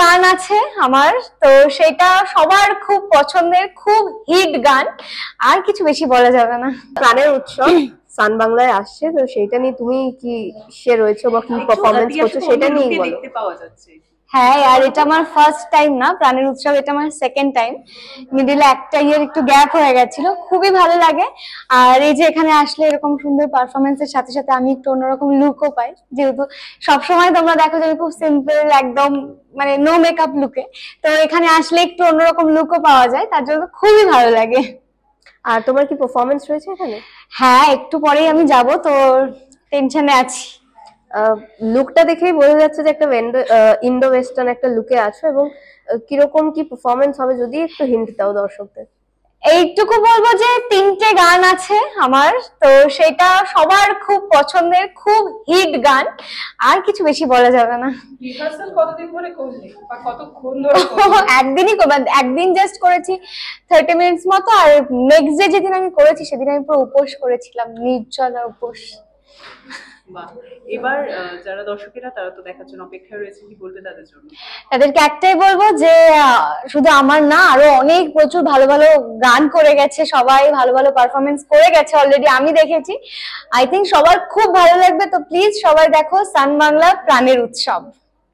গান আছে আমার, তো সেটা সবার খুব পছন্দের, খুব হিট গান, আর কিছু বেশি বলা যাবে না। প্রাণের উৎসব সান বাংলায় আসছে, তো সেটা নিয়ে তুমি কি শেয়ার রয়েছো বা কি পারফরমেন্স করছো সেটা নিয়ে বলো। দেখতে পাওয়া যাচ্ছে। হ্যাঁ, আর এটা আমার ফার্স্ট টাইম না প্রাণের উৎসব, এটা আমার সেকেন্ড টাইম। মিডিলে একটা ইয়ার একটু গ্যাপ হয়ে গেছিল, খুবই ভালো লাগে। আর এই যে এখানে আসলে এরকম সুন্দর পারফরমেন্সের সাথে সাথে আমি একটু অন্যরকম লুকও পাই, যেহেতু সবসময় তোমরা দেখো যে খুব সিম্পল একদম মানে নো মেকআপ লুকে, তো এখানে আসলে একটু অন্যরকম লুকও পাওয়া যায়, তার জন্য খুবই ভালো লাগে। আর তোমার কি পারফরমেন্স রয়েছে এখানে? হ্যাঁ, একটু পরেই আমি যাব, তো টেনশনে আছি। লুকটা দেখেই বোঝা যাচ্ছে যে একটা ইন্ডো ওয়েস্টার্ন একটা লুকে আছো, এবং কিরকম কি পারফরমেন্স হবে যদি একটু হিন্ট দাও দর্শকদের। এইটুকু বলবো যে 3টে গান আছে আমার, তো সেটা সবার খুব পছন্দের, খুব হিট গান, আর কিছু বেশি বলা যাবে না। রিহার্সাল কতদিন ধরে করলে বা কতক্ষণ ধরে করলে? একদিন জাস্ট করেছি 30 মিনিটস মতো, আর নেক্সট ডে যেদিন আমি করেছি সেদিন আমি পুরো উপোস করেছিলাম, নির্জলা উপোস। বাহ, এবার যারা দর্শকেরা তারা তো দেখার জন্য অপেক্ষায় রয়েছে, কি বলবে তাদের জন্য? তাদেরকে একটাই বলবো যে শুধু আমার না, আরো অনেক প্রচুর ভালো ভালো গান করে গেছে, সবাই ভালো ভালো পারফরমেন্স করে গেছে অলরেডি, আমি দেখেছি। আই থিঙ্ক সবার খুব ভালো লাগবে, তো প্লিজ সবাই দেখো সান বাংলা প্রাণের উৎসব।